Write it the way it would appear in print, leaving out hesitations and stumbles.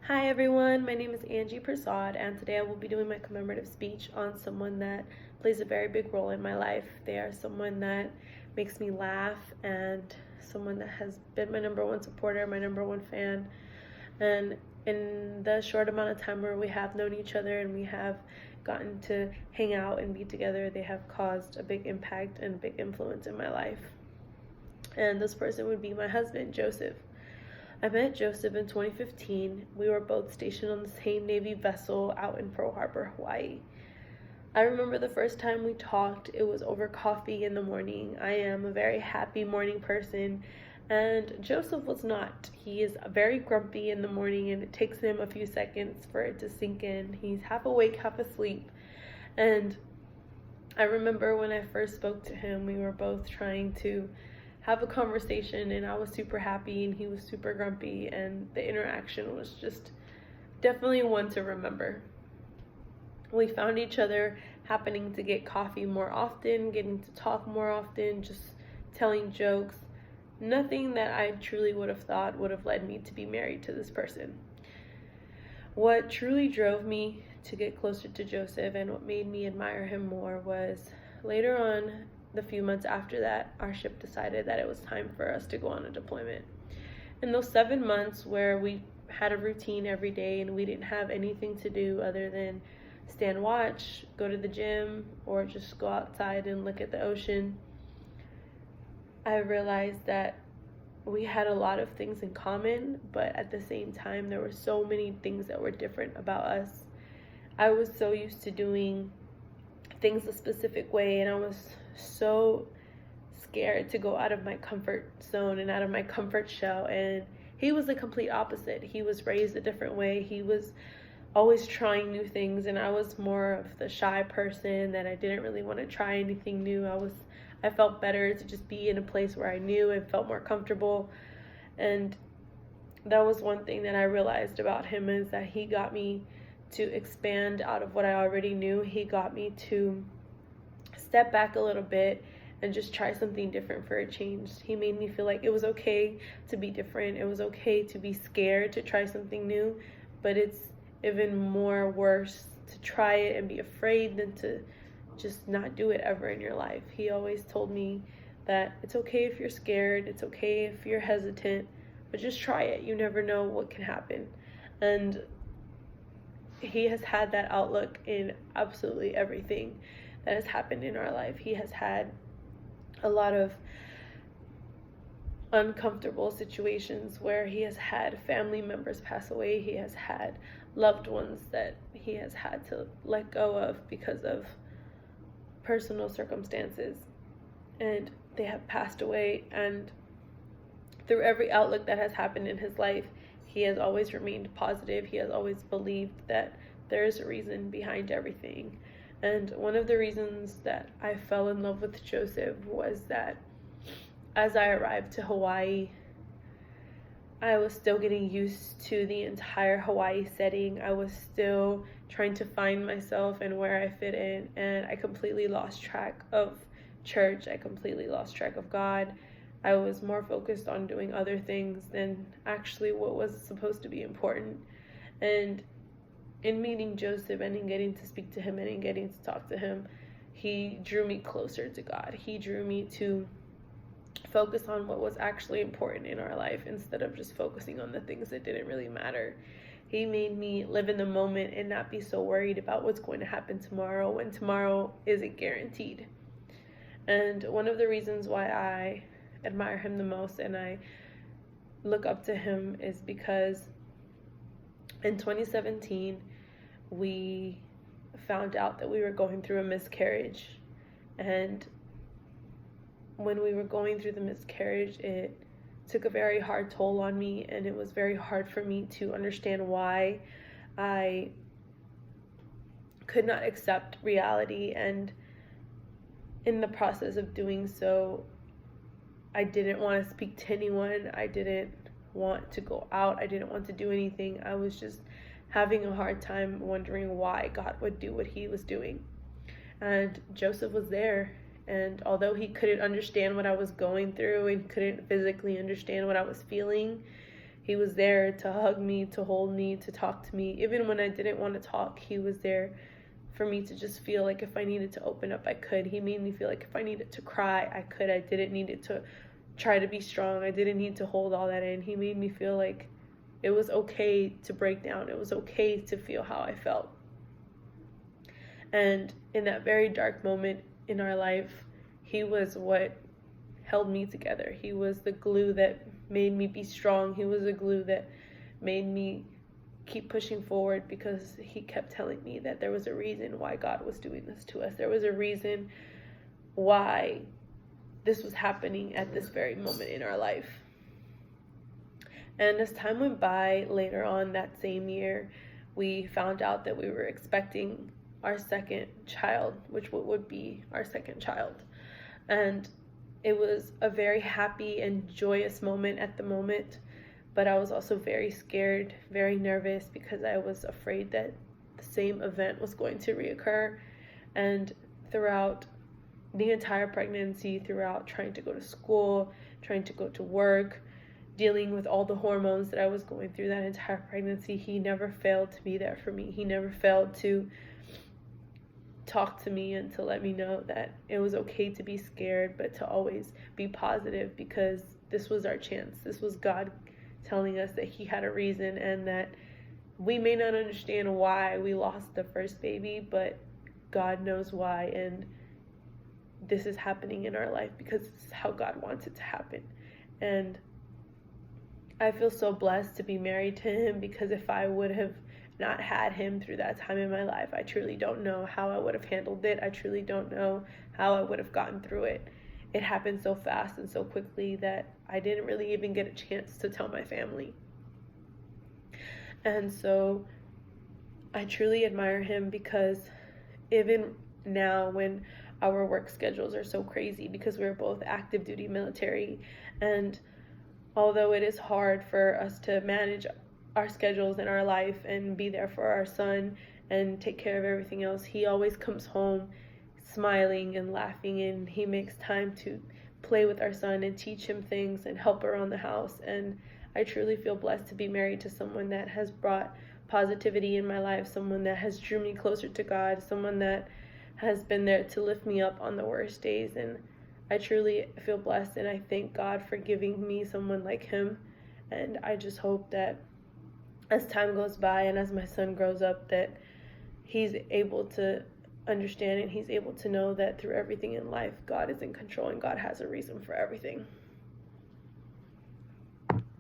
Hi everyone, my name is Angie Prasad, and today I will be doing my commemorative speech on someone that plays a very big role in my life. They are someone that makes me laugh and someone that has been my number one supporter, my number one fan. And in the short amount of time where we have known each other and we have gotten to hang out and be together, they have caused a big impact and big influence in my life. And this person would be my husband, Joseph. I met Joseph in 2015. We were both stationed on the same Navy vessel out in Pearl Harbor, Hawaii. I remember the first time we talked, it was over coffee in the morning. I am a very happy morning person, and Joseph was not. He is very grumpy in the morning, and it takes him a few seconds for it to sink in. He's half awake, half asleep. And I remember when I first spoke to him, we were both trying to have a conversation, and I was super happy and he was super grumpy, and the interaction was just definitely one to remember. We found each other happening to get coffee more often, getting to talk more often, just telling jokes. Nothing that I truly would have thought would have led me to be married to this person. What truly drove me to get closer to Joseph and what made me admire him more was later on, the few months after that, our ship decided that it was time for us to go on a deployment. In those 7 months where we had a routine every day and we didn't have anything to do other than stand watch, go to the gym, or just go outside and look at the ocean, I realized that we had a lot of things in common, but at the same time, there were so many things that were different about us. I was so used to doing things a specific way, and I was so scared to go out of my comfort zone and out of my comfort shell, and he was the complete opposite. He was raised a different way. He was always trying new things, and I was more of the shy person that I didn't really want to try anything new. I felt better to just be in a place where I knew and felt more comfortable. And that was one thing that I realized about him, is that he got me to expand out of what I already knew. He got me to step back a little bit and just try something different for a change. He made me feel like it was okay to be different. It was okay to be scared to try something new, but it's even more worse to try it and be afraid than to just not do it ever in your life. He always told me that it's okay if you're scared, it's okay if you're hesitant, but just try it. You never know what can happen. And he has had that outlook in absolutely everything that has happened in our life. He has had a lot of uncomfortable situations where he has had family members pass away. He has had loved ones that he has had to let go of because of personal circumstances, and they have passed away. And through every outlook that has happened in his life, he has always remained positive. He has always believed that there is a reason behind everything. And one of the reasons that I fell in love with Joseph was that as I arrived to Hawaii, I was still getting used to the entire Hawaii setting. I was still trying to find myself and where I fit in, and I completely lost track of church. I completely lost track of God. I was more focused on doing other things than actually what was supposed to be important. And in meeting Joseph and in getting to speak to him and in getting to talk to him, he drew me closer to God. He drew me to focus on what was actually important in our life instead of just focusing on the things that didn't really matter. He made me live in the moment and not be so worried about what's going to happen tomorrow when tomorrow isn't guaranteed. And one of the reasons why I admire him the most and I look up to him is because in 2017, we found out that we were going through a miscarriage. And when we were going through the miscarriage, it took a very hard toll on me, and it was very hard for me to understand why I could not accept reality. And in the process of doing so, I didn't want to speak to anyone. I didn't want to go out. I didn't want to do anything. I was just having a hard time wondering why God would do what he was doing. And Joseph was there, and although he couldn't understand what I was going through and couldn't physically understand what I was feeling, He was there to hug me, to hold me, to talk to me. Even when I didn't want to talk, he was there for me to just feel like if I needed to open up, I could. He made me feel like if I needed to cry, I could. I didn't need it to try to be strong. I didn't need to hold all that in. He made me feel like it was okay to break down. It was okay to feel how I felt. And in that very dark moment in our life, he was what held me together. He was the glue that made me be strong. He was the glue that made me keep pushing forward, because he kept telling me that there was a reason why God was doing this to us. There was a reason why this was happening at this very moment in our life. And as time went by, later on that same year, we found out that we were expecting our second child, which would be our second child. And it was a very happy and joyous moment at the moment, but I was also very scared, very nervous, because I was afraid that the same event was going to reoccur. And throughout the entire pregnancy, throughout trying to go to school, trying to go to work, dealing with all the hormones that I was going through that entire pregnancy, he never failed to be there for me. He never failed to talk to me and to let me know that it was okay to be scared, but to always be positive, because this was our chance. This was God telling us that he had a reason, and that we may not understand why we lost the first baby, but God knows why, and this is happening in our life because it's how God wants it to happen. And I feel so blessed to be married to him, because if I would have not had him through that time in my life, I truly don't know how I would have handled it. I truly don't know how I would have gotten through it. It happened so fast and so quickly that I didn't really even get a chance to tell my family. And so I truly admire him, because even now when our work schedules are so crazy, because we're both active duty military, and although it is hard for us to manage our schedules in our life and be there for our son and take care of everything else, he always comes home smiling and laughing, and he makes time to play with our son and teach him things and help around the house. And I truly feel blessed to be married to someone that has brought positivity in my life, someone that has drew me closer to God, someone that has been there to lift me up on the worst days. And I truly feel blessed, and I thank God for giving me someone like him. And I just hope that as time goes by and as my son grows up, that he's able to understand and he's able to know that through everything in life, God is in control and God has a reason for everything.